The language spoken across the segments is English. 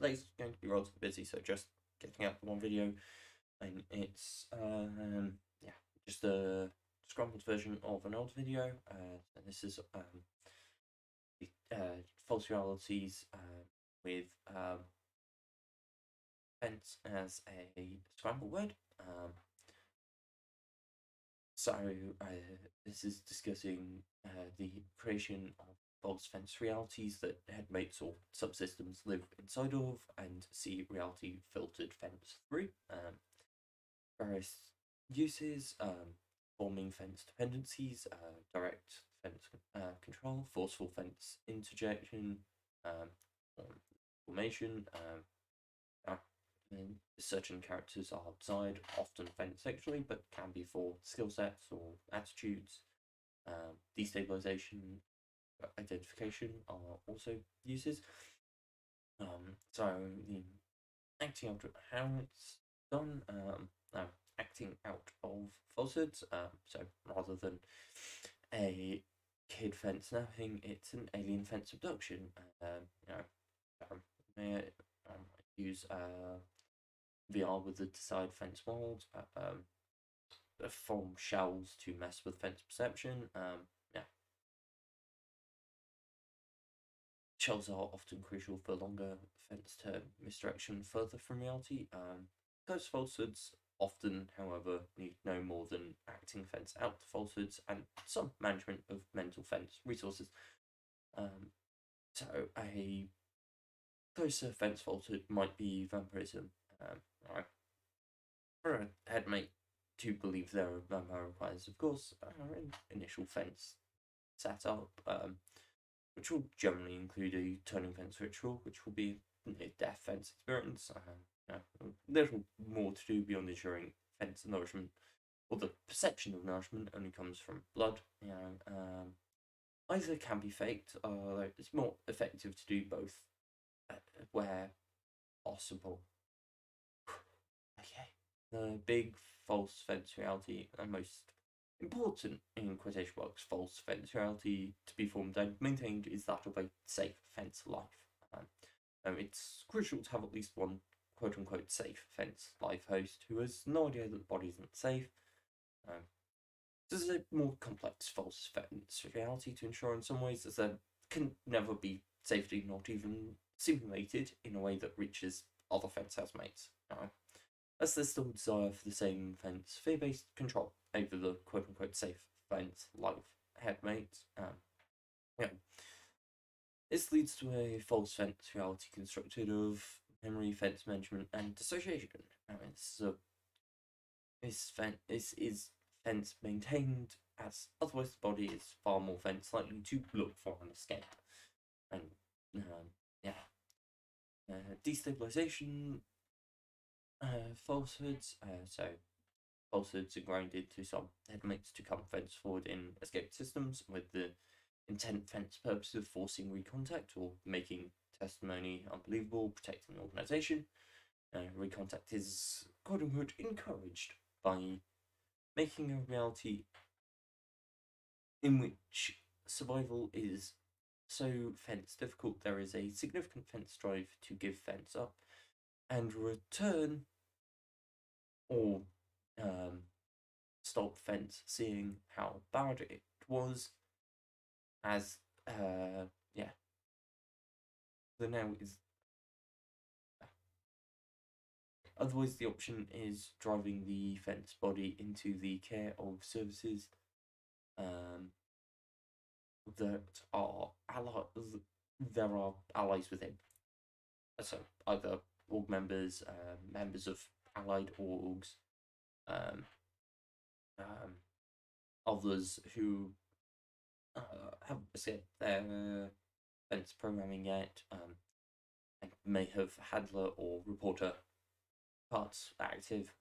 today's going to be relatively busy, so just getting out the one video, and it's yeah, just a scrambled version of an old video. And this is the false realities with fence as a scramble word. So this is discussing the creation of false fence realities that headmates or subsystems live inside of and see reality filtered fence through. Various uses, forming fence dependencies, direct fence control, forceful fence interjection, formation. Certain characters are outside, often fence sexually, but can be for skill sets or attitudes. Destabilization, identification are also uses. So the acting out how it's done, acting out of falsehoods. So rather than a kid fence snapping, it's an alien fence abduction. Use VR with the decide fence world, form shells to mess with fence perception. Shells are often crucial for longer fence term misdirection further from reality. Those falsehoods often, however, need no more than acting fence out the falsehoods and some management of mental fence resources. So a closer fence falsehood might be vampirism. For a headmate to believe they're a vampire requires, of course, an initial fence setup, which will generally include a turning fence ritual, which will be a death fence experience. Little more to do beyond ensuring fence nourishment, or the perception of nourishment only comes from blood. Either can be faked, though it's more effective to do both where possible. Okay. The big false fence reality and most important, in quotation marks, false fence reality to be formed and maintained is that of a safe fence life. It's crucial to have at least one quote unquote safe fence life host who has no idea that the body isn't safe. This is a more complex false fence reality to ensure in some ways, as there can never be safety not even simulated in a way that reaches other fence housemates. As there's still desire for the same fence fear-based control over the quote-unquote safe fence life headmates. This leads to a false fence reality constructed of memory, fence management, and dissociation. This is fence maintained, as otherwise the body is far more fence likely to look for an escape. And destabilization. Falsehoods. So falsehoods are grounded to some headmates to come fence forward in escape systems with the intent fence purpose of forcing recontact or making testimony unbelievable, protecting the organisation. Recontact is quote unquote encouraged by making a reality in which survival is so fence difficult there is a significant fence drive to give fence up and return or stop fence seeing how bad it was, as the now is. Otherwise, the option is driving the fence body into the care of services that are there are allies within. So either org members, members of allied orgs, others who haven't escaped their fence programming yet, and may have handler or reporter parts active,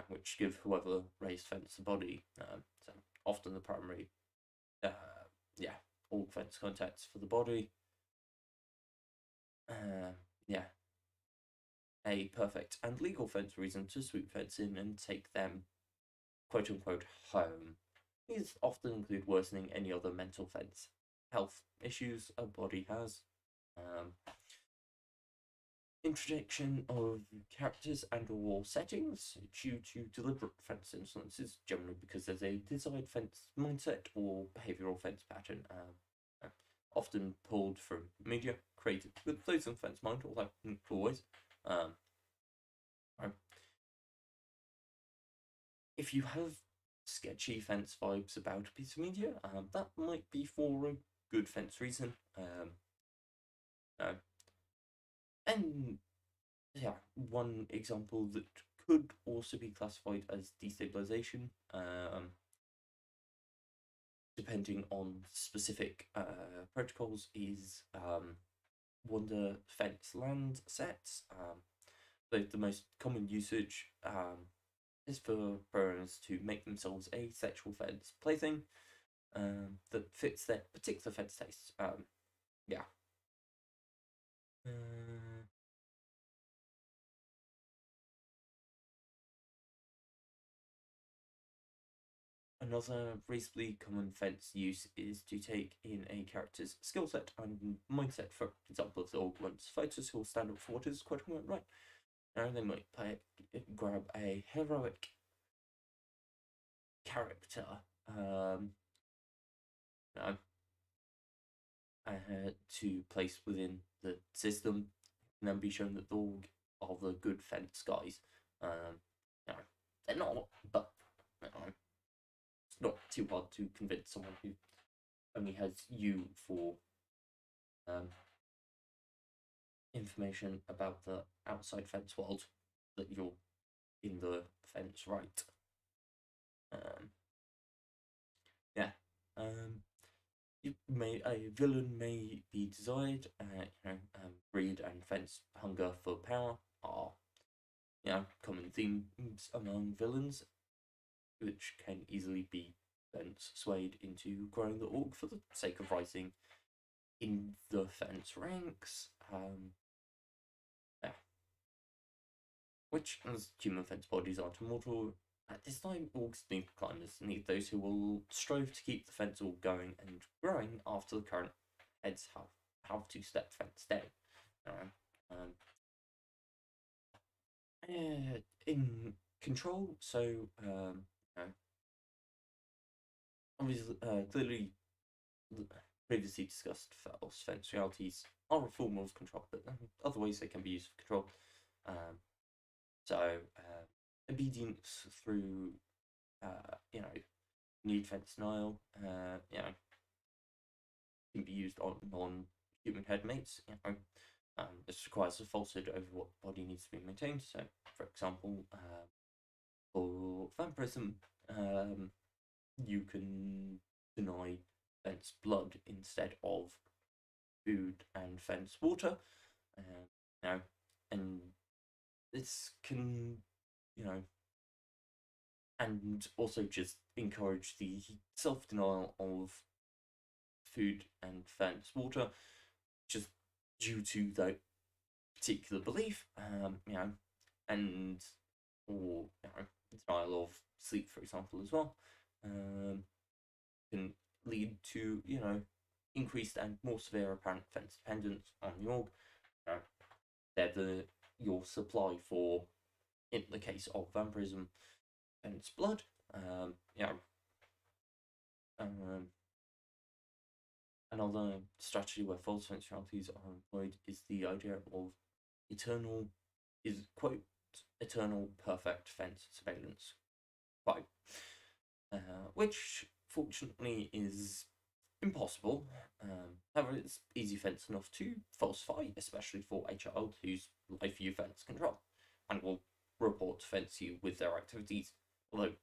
which give whoever raised fence the body. So often the primary, org fence contacts for the body. A perfect and legal fence reason to swoop fence in and take them quote unquote home. These often include worsening any other mental fence health issues a body has. Introduction of characters and or settings due to deliberate fence influences, generally because there's a desired fence mindset or behavioural fence pattern, often pulled from media created with those in fence mind, although not always. Right. If you have sketchy fence vibes about a piece of media, that might be for a good fence reason. And yeah, one example that could also be classified as destabilization, depending on specific protocols, is wonder fence land sets. The most common usage is for programmers to make themselves a sexual fence plaything that fits their particular fence tastes. Yeah. Another reasonably common fence use is to take in a character's skill set and mindset. For example, if the org wants fighters who will stand up for what is quote unquote right, and they might grab a heroic character, no, to place within the system, and then be shown that the org are the good fence guys. No, they're not, but no, it's not too hard to convince someone who only has you for information about the outside fence world that you're in the fence right. Yeah. A villain may be desired. Greed and fence hunger for power are common themes among villains, which can easily be fence swayed into growing the org for the sake of rising in the fence ranks. Yeah. Which, as human fence bodies aren't immortal, at this time, orcs need climbers, need those who will strive to keep the fence all going and growing after the current heads have to step fence down. In control, so obviously, clearly, previously discussed false fence realities are a form of control, but other ways they can be used for control. So obedience through need fence denial, can be used on non-human headmates. This requires a falsehood over what body needs to be maintained. So, for example, for vampirism, you can deny fence blood instead of food and fence water. And this can, and also just encourage the self-denial of food and fence water, just due to that particular belief, and or denial of sleep, for example, as well, can lead to increased and more severe apparent fence dependence on the org. They're your supply for, in the case of vampirism, fence blood. Another strategy where false fence realities are employed is the idea of eternal perfect fence surveillance, quote, which fortunately is impossible. However, it's easy fence enough to falsify, especially for a child whose life you fence control and will report to fence you with their activities. Although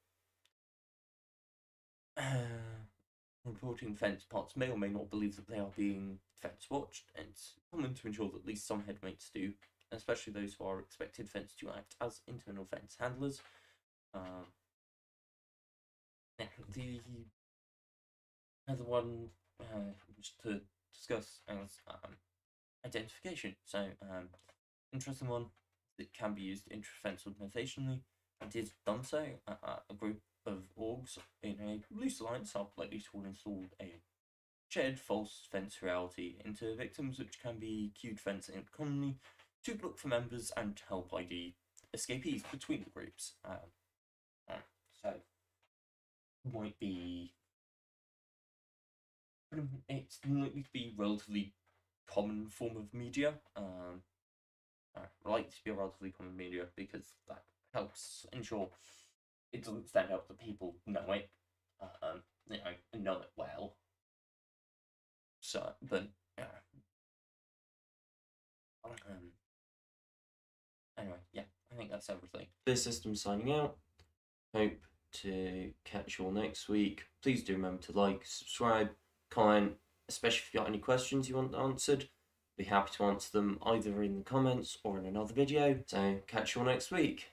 reporting fence parts may or may not believe that they are being fence watched, and it's common to ensure that at least some headmates do, especially those who are expected fence to act as internal fence handlers. The other one just to discuss as identification. So, interesting one that can be used intra-fence organizationally, and is done so. A group of orgs in a loose alliance are likely to install a shared false fence reality into victims, which can be queued fencing commonly to look for members and help ID escapees between the groups. So might be it's likely to be relatively common form of media. Like to be a relatively common media because that helps ensure it doesn't stand out that people know it, know it well. So, but anyway, yeah, I think that's everything. This System signing out. Hope to catch you all next week. Please do remember to like, subscribe, comment, especially if you've got any questions you want answered. Be happy to answer them either in the comments or in another video. So catch you all next week.